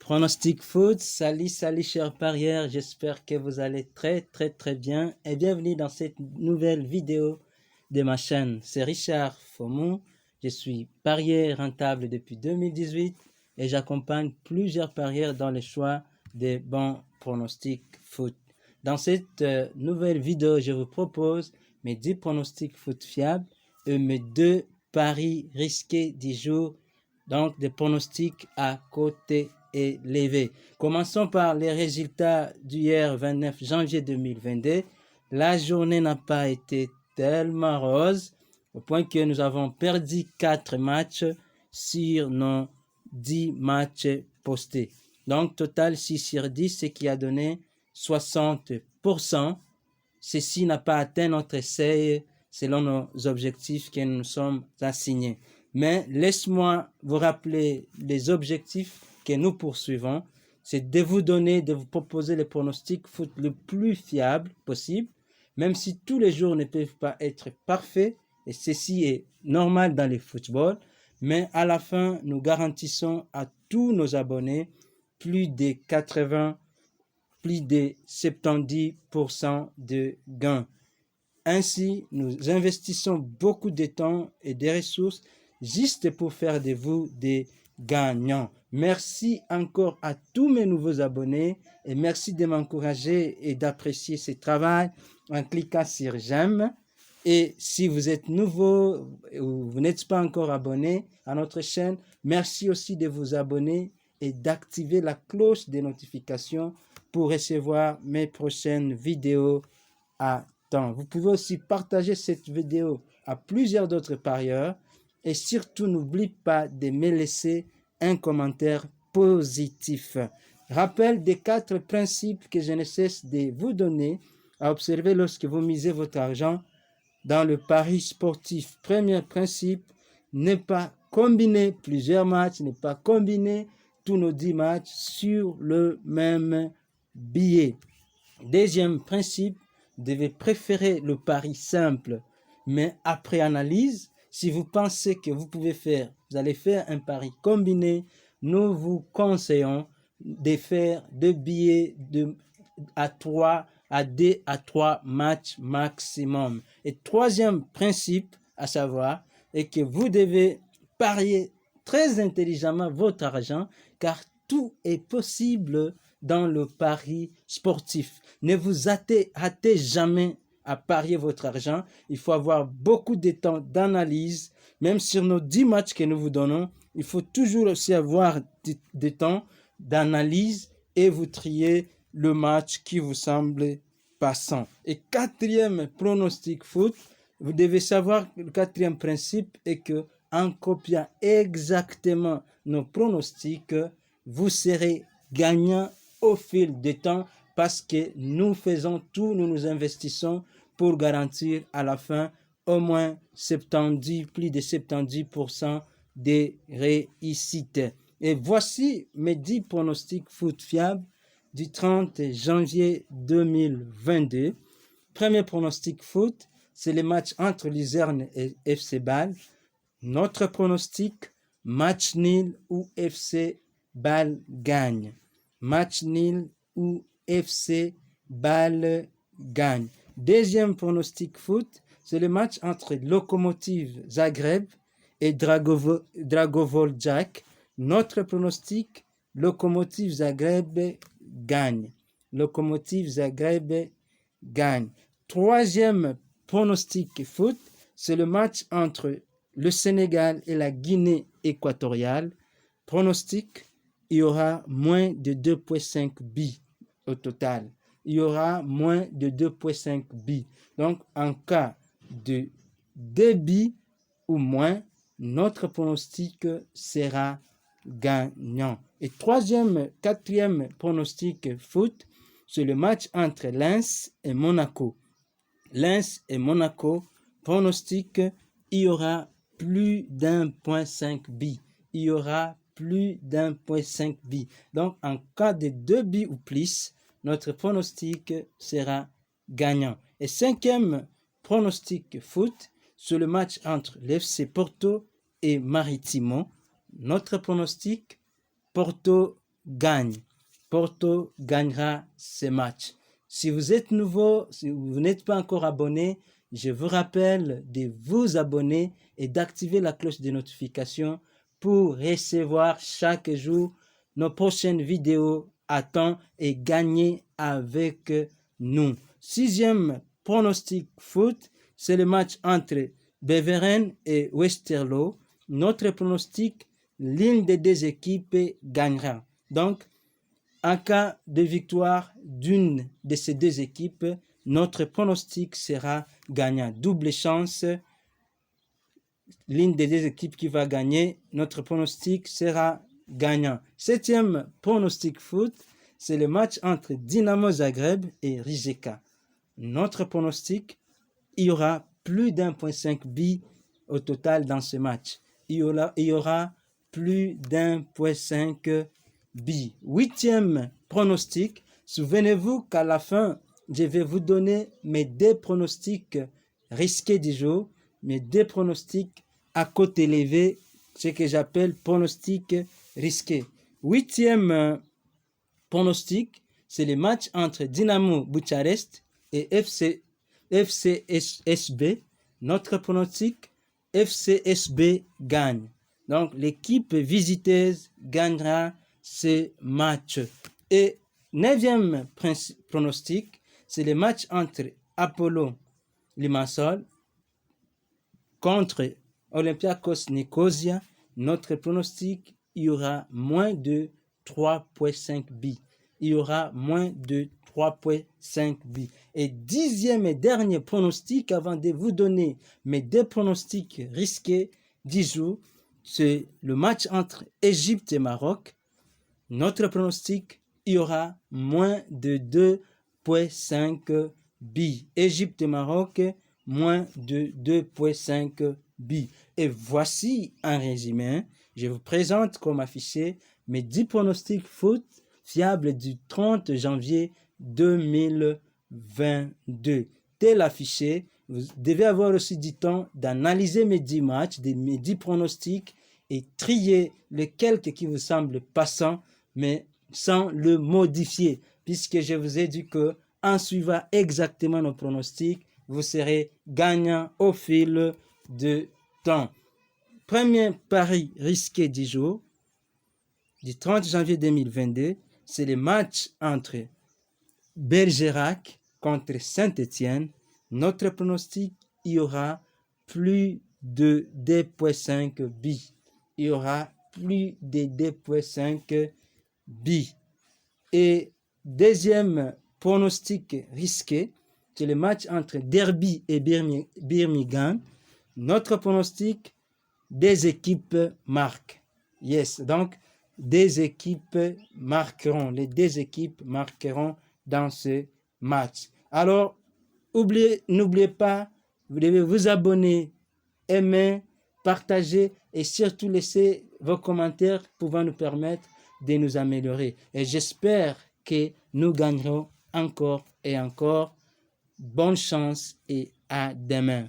Pronostic foot, salut chers parieurs, j'espère que vous allez très bien et bienvenue dans cette nouvelle vidéo de ma chaîne. C'est Richard Fomou, je suis parieur rentable depuis 2018 et j'accompagne plusieurs parieurs dans le choix des bons pronostics foot. Dans cette nouvelle vidéo, je vous propose mes 10 pronostics foot fiables et mes 2 paris risqués du jour, donc des pronostics à côté élevé. Commençons par les résultats d'hier 29 janvier 2022. La journée n'a pas été tellement rose au point que nous avons perdu 4 matchs sur nos 10 matchs postés. Donc total 6 sur 10, ce qui a donné 60%. Ceci n'a pas atteint notre seuil selon nos objectifs que nous nous sommes assignés. Mais laisse-moi vous rappeler les objectifs que nous poursuivons. C'est de vous donner, de vous proposer les pronostics foot le plus fiable possible, même si tous les jours ne peuvent pas être parfaits, et ceci est normal dans le football, mais à la fin, nous garantissons à tous nos abonnés plus de 70% de gains. Ainsi, nous investissons beaucoup de temps et de ressources juste pour faire de vous des gagnants. Merci encore à tous mes nouveaux abonnés et merci de m'encourager et d'apprécier ce travail en cliquant sur j'aime. Et si vous êtes nouveau ou vous n'êtes pas encore abonné à notre chaîne, merci aussi de vous abonner et d'activer la cloche des notifications pour recevoir mes prochaines vidéos à temps. Vous pouvez aussi partager cette vidéo à plusieurs d'autres parieurs et surtout n'oubliez pas de me laisser un commentaire positif. Rappel des 4 principes que je ne cesse de vous donner à observer lorsque vous misez votre argent dans le pari sportif. Premier principe, ne pas combiner plusieurs matchs, ne pas combiner tous nos 10 matchs sur le même billet. Deuxième principe, vous devez préférer le pari simple, mais après analyse, si vous pensez que vous allez faire un pari combiné, nous vous conseillons de faire 2 billets à 3 matchs maximum. Et troisième principe à savoir est que vous devez parier très intelligemment votre argent, car tout est possible dans le pari sportif. Ne vous hâtez jamais à parier votre argent. Il faut avoir beaucoup de temps d'analyse. Même sur nos 10 matchs que nous vous donnons, il faut toujours aussi avoir du temps d'analyse et vous trier le match qui vous semble passant. Et quatrième pronostic foot, vous devez savoir que le quatrième principe est que en copiant exactement nos pronostics, vous serez gagnant au fil du temps parce que nous faisons tout, nous nous investissons pour garantir à la fin au moins plus de 70% de réussite. Et voici mes 10 pronostics foot fiables du 30 janvier 2022. Premier pronostic foot, c'est le match entre Luzerne et FC Bâle. Notre pronostic, match nul ou FC Bâle gagne. Match nul ou FC Bâle gagne. Deuxième pronostic foot, c'est le match entre Lokomotiv Zagreb et Dragovoljak. Notre pronostic, Lokomotiv Zagreb gagne. Lokomotiv Zagreb gagne. Troisième pronostic foot, c'est le match entre le Sénégal et la Guinée équatoriale. Pronostic, il y aura moins de 2,5 buts au total. Il y aura moins de 2,5 buts. Donc, en cas de 2 buts ou moins, notre pronostic sera gagnant. Et quatrième pronostic foot, c'est le match entre Lens et Monaco. Lens et Monaco, pronostic, il y aura plus d'1,5 buts. Il y aura plus d'1,5 buts. Donc, en cas de 2 buts ou plus, notre pronostic sera gagnant. Et cinquième pronostic foot, c'est le match entre l'FC Porto et Maritimo. Notre pronostic, Porto gagne. Porto gagnera ce match. Si vous êtes nouveau, si vous n'êtes pas encore abonné, je vous rappelle de vous abonner et d'activer la cloche de notification pour recevoir chaque jour nos prochaines vidéos à temps et gagner avec nous. 6e pronostic foot, c'est le match entre Beveren et Westerlo. Notre pronostic, l'une des deux équipes gagnera. Donc, en cas de victoire d'une de ces deux équipes, notre pronostic sera gagnant. Double chance, l'une des deux équipes qui va gagner, notre pronostic sera gagnant. 7e pronostic foot, c'est le match entre Dinamo Zagreb et Rijeka. Notre pronostic, il y aura plus d'1.5 buts au total dans ce match. Il y aura plus d'1.5 buts. 8e pronostic, souvenez-vous qu'à la fin, je vais vous donner mes 2 pronostics risqués du jour, mes 2 pronostics à cote élevée, ce que j'appelle pronostic risqué. 8e pronostic, c'est le match entre Dynamo Bucarest et FCSB. Notre pronostic, FCSB gagne. Donc, l'équipe visiteuse gagnera ce match. Et 9e pronostic, c'est le match entre Apollo Limassol contre Olympiakos Nicosia. Notre pronostic, il y aura moins de 3.5 buts. Il y aura moins de 3.5 buts. Et 10e et dernier pronostic, avant de vous donner mes 2 pronostics risqués du jour, c'est le match entre Égypte et Maroc. Notre pronostic, il y aura moins de 2.5 buts. Égypte et Maroc, moins de 2.5 buts. Et voici un résumé. Je vous présente comme affiché mes 10 pronostics foot fiables du 30 janvier 2022. Tel affiché, vous devez avoir aussi du temps d'analyser mes 10 matchs, mes 10 pronostics et trier lequel qui vous semble passant, mais sans le modifier, puisque je vous ai dit que en suivant exactement nos pronostics, vous serez gagnant au fil de temps. Premier pari risqué du jour, du 30 janvier 2022, c'est le match entre Bergerac contre Saint-Étienne. Notre pronostic, il y aura plus de 2.5 buts. Il y aura plus de 2.5 buts. Et deuxième pronostic risqué, c'est le match entre Derby et Birmingham. Notre pronostic, des équipes marquent. Yes, donc des équipes marqueront. Les 2 équipes marqueront dans ce match. Alors, n'oubliez pas, vous devez vous abonner, aimer, partager et surtout laisser vos commentaires pouvant nous permettre de nous améliorer. Et j'espère que nous gagnerons encore et encore. Bonne chance et à demain.